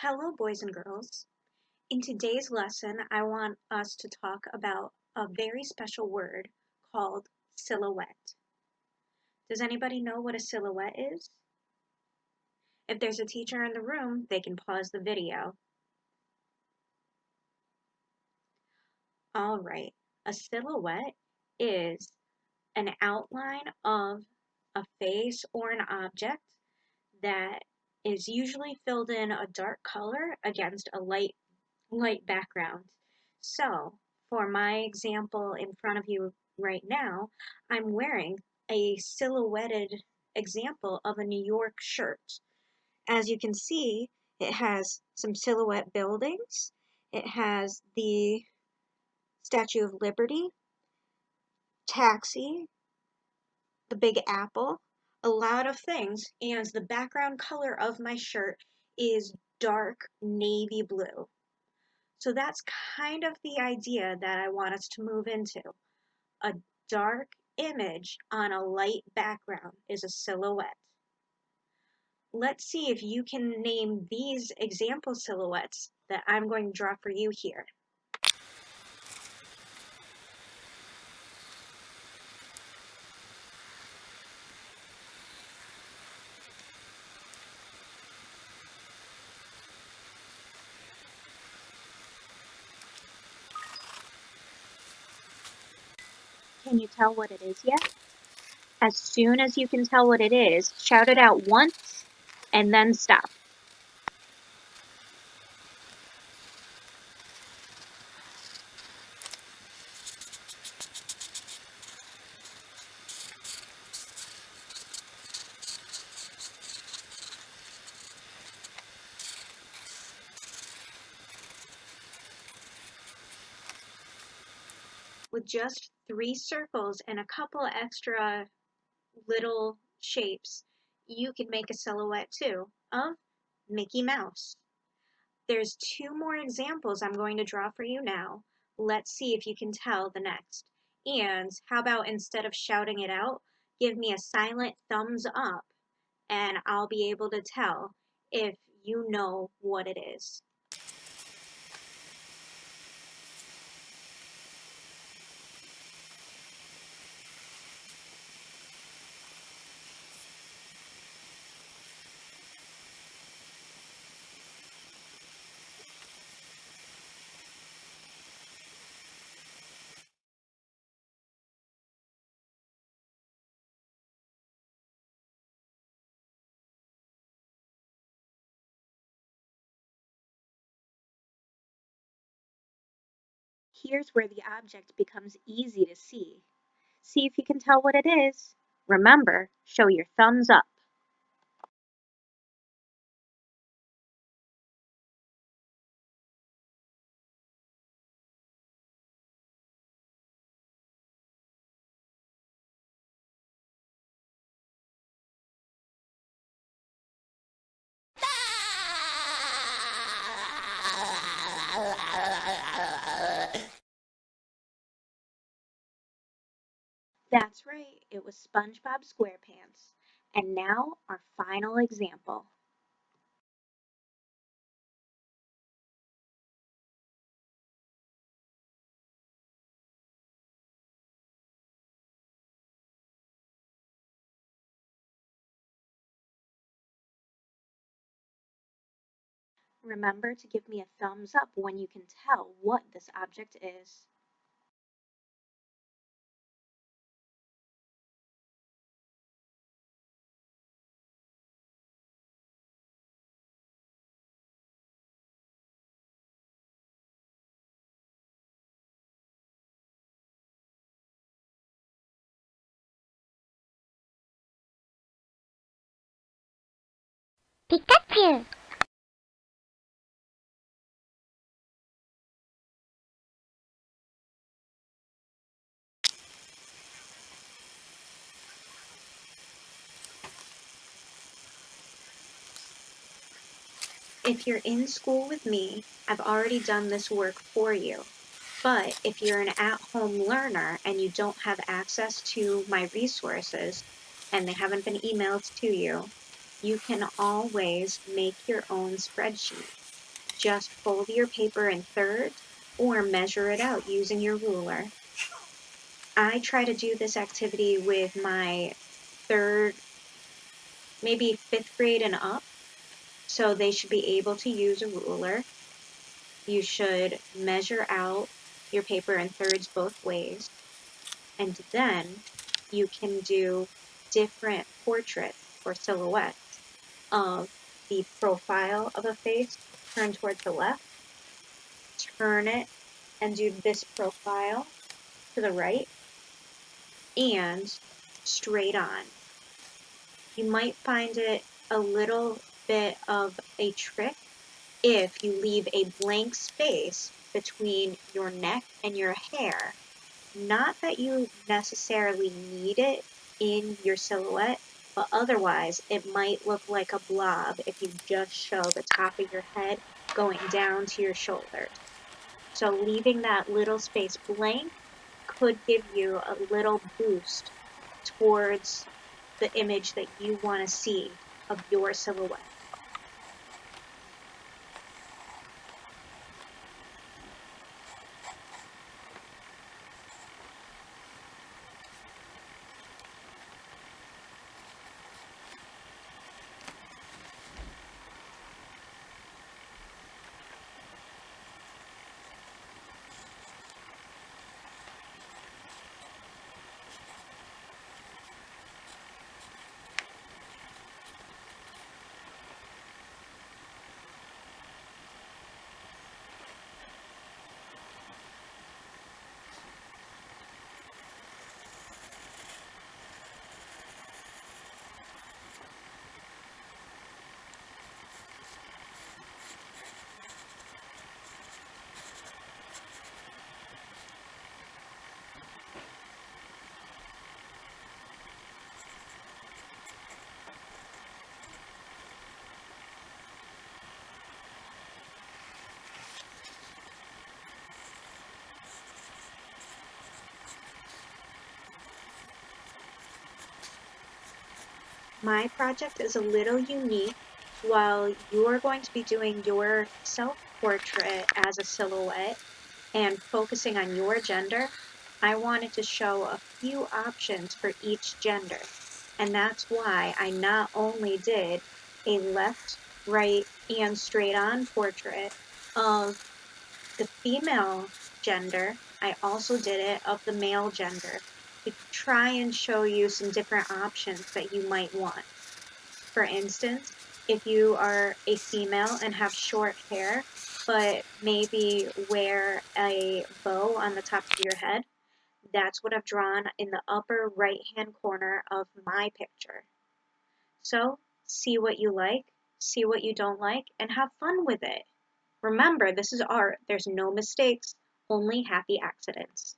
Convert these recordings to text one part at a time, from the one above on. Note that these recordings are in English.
Hello, boys and girls. In today's lesson, I want us to talk about a very special word called silhouette. Does anybody know what a silhouette is? If there's a teacher in the room, they can pause the video. All right, a silhouette is an outline of a face or an object that is usually filled in a dark color against a light background. So, for my example in front of you right now, I'm wearing a silhouetted example of a New York shirt. As you can see, it has some silhouette buildings. It has the Statue of Liberty, Taxi, the Big Apple, a lot of things, and the background color of my shirt is dark navy blue. So that's kind of the idea that I want us to move into. A dark image on a light background is a silhouette. Let's see if you can name these example silhouettes that I'm going to draw for you here. Can you tell what it is yet? As soon as you can tell what it is, shout it out once and then stop. With just 3 circles and a couple extra little shapes, you can make a silhouette too of Mickey Mouse. There's 2 more examples I'm going to draw for you now. Let's see if you can tell the next. And how about instead of shouting it out, give me a silent thumbs up and I'll be able to tell if you know what it is. Here's where the object becomes easy to see. See if you can tell what it is. Remember, show your thumbs up. That's right, it was SpongeBob SquarePants. And now our final example. Remember to give me a thumbs up when you can tell what this object is. Pikachu! If you're in school with me, I've already done this work for you. But if you're an at-home learner and you don't have access to my resources and they haven't been emailed to you, you can always make your own spreadsheet. just fold your paper in thirds or measure it out using your ruler. I try to do this activity with my third, maybe fifth grade and up, so they should be able to use a ruler. You should measure out your paper in thirds both ways, and then you can do different portraits or silhouettes of the profile of a face. Turn towards the left, turn it, and do this profile to the right, and straight on. You might find it a little bit of a trick if you leave a blank space between your neck and your hair. Not that you necessarily need it in your silhouette, but otherwise it might look like a blob if you just show the top of your head going down to your shoulders. So leaving that little space blank could give you a little boost towards the image that you want to see of your silhouette. My project is a little unique. While you're going to be doing your self-portrait as a silhouette and focusing on your gender, I wanted to show a few options for each gender. And that's why I not only did a left, right, and straight on portrait of the female gender, I also did it of the male gender to try and show you some different options that you might want. For instance, if you are a female and have short hair, but maybe wear a bow on the top of your head, that's what I've drawn in the upper right hand corner of my picture. So see what you like, see what you don't like, and have fun with it. Remember, this is art. There's no mistakes, only happy accidents.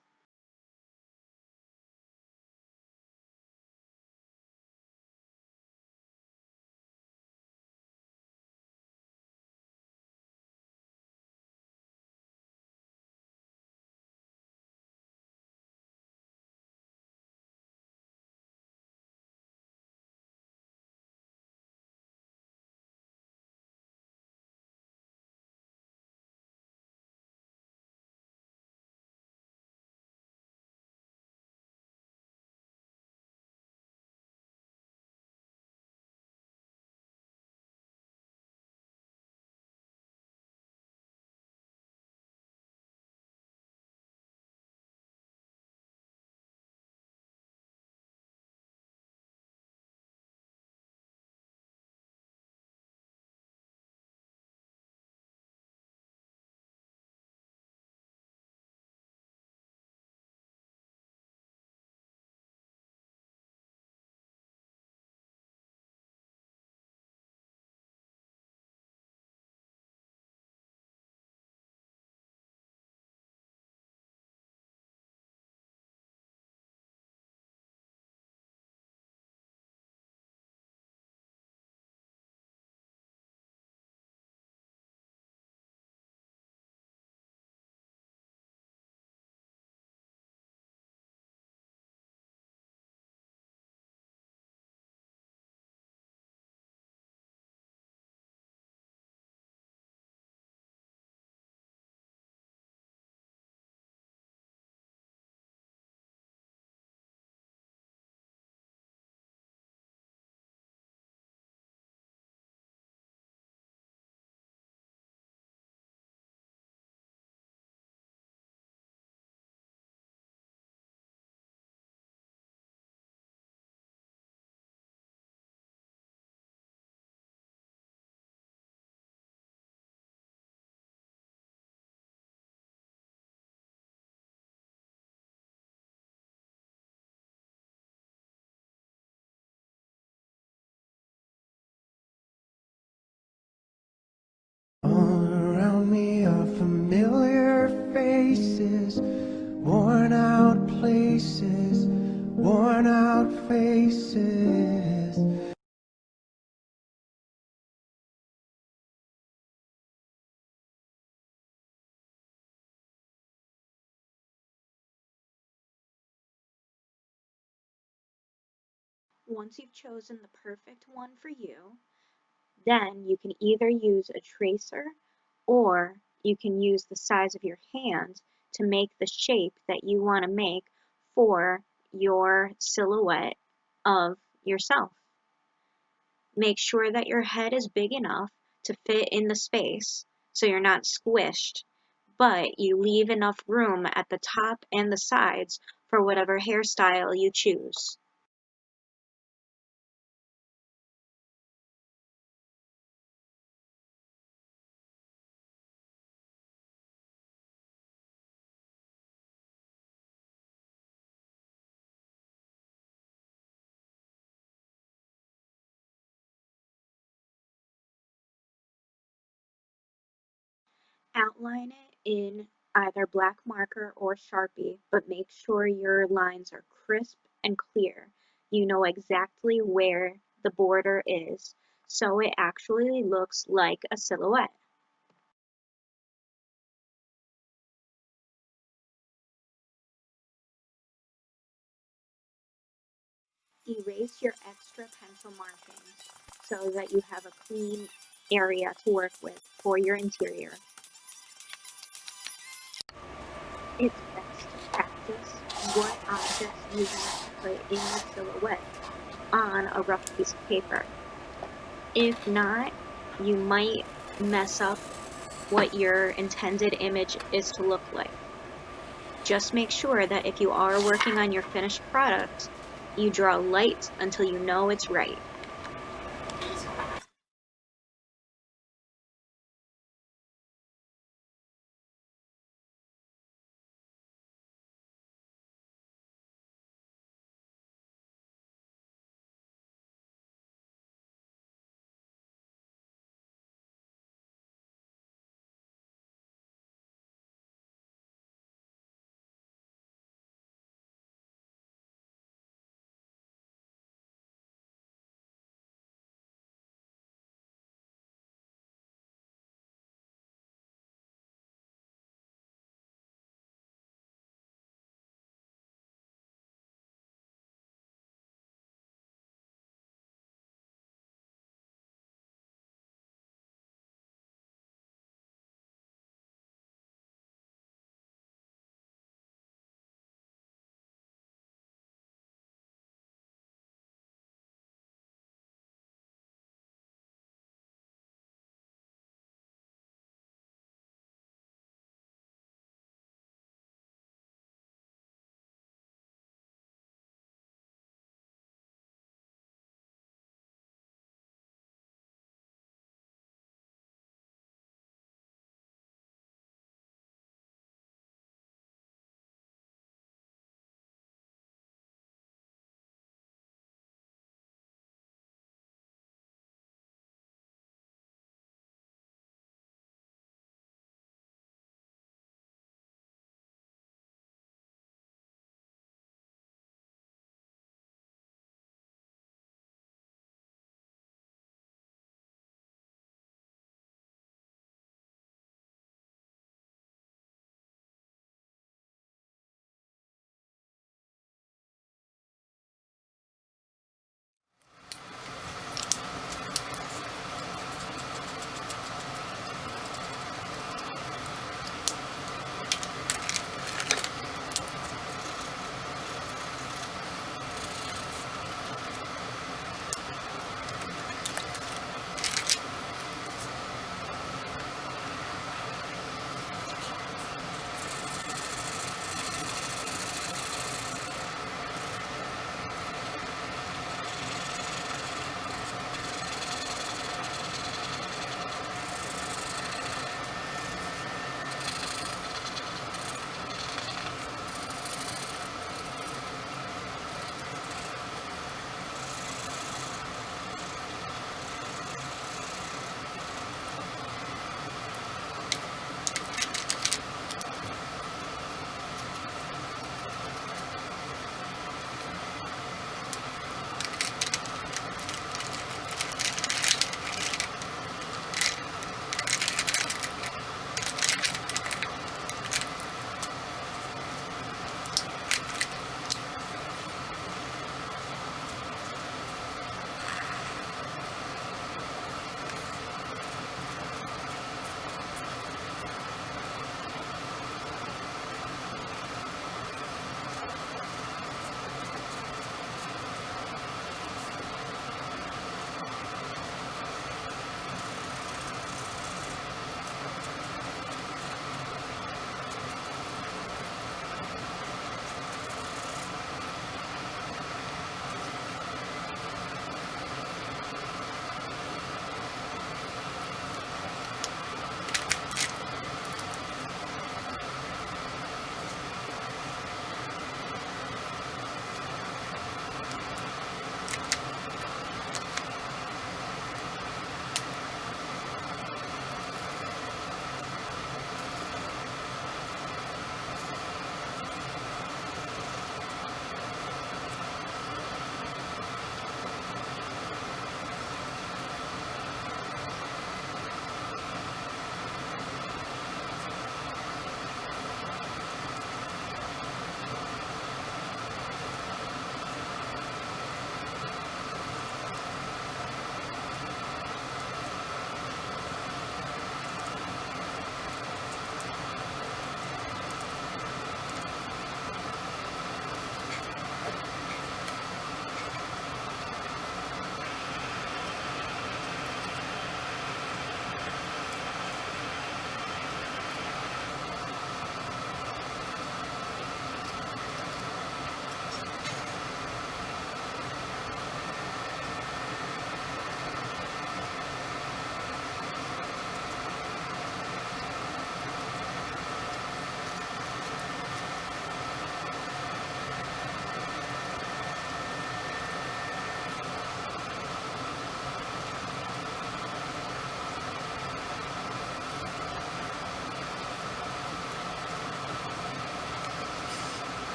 worn out places, worn out faces. Once you've chosen the perfect one for you, then you can either use a tracer or you can use the size of your hand to make the shape that you want to make for your silhouette of yourself. Make sure that your head is big enough to fit in the space so you're not squished, but you leave enough room at the top and the sides for whatever hairstyle you choose. Outline it in either black marker or Sharpie, but make sure your lines are crisp and clear. You know exactly where the border is, so it actually looks like a silhouette. Erase your extra pencil markings so that you have a clean area to work with for your interior. It's best to practice what objects you want to put in the silhouette on a rough piece of paper. If not, you might mess up what your intended image is to look like. Just make sure that if you are working on your finished product, you draw light until you know it's right.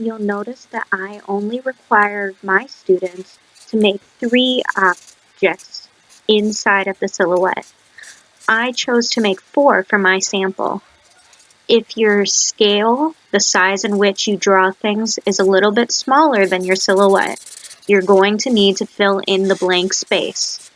you'll notice that I only required my students to make 3 objects inside of the silhouette. I chose to make 4 for my sample. If your scale, the size in which you draw things, is a little bit smaller than your silhouette, you're going to need to fill in the blank space.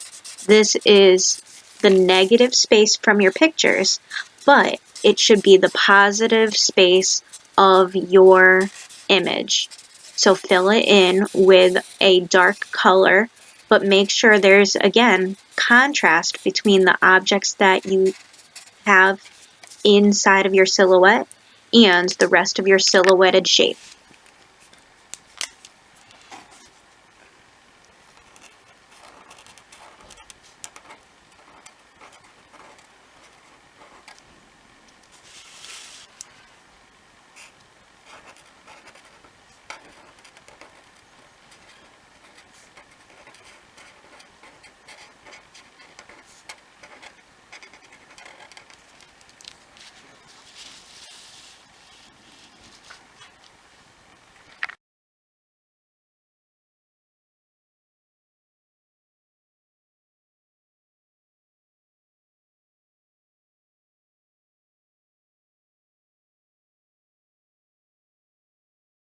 This is the negative space from your pictures, but it should be the positive space of your image. So fill it in with a dark color, but make sure there's, again, contrast between the objects that you have inside of your silhouette and the rest of your silhouetted shape.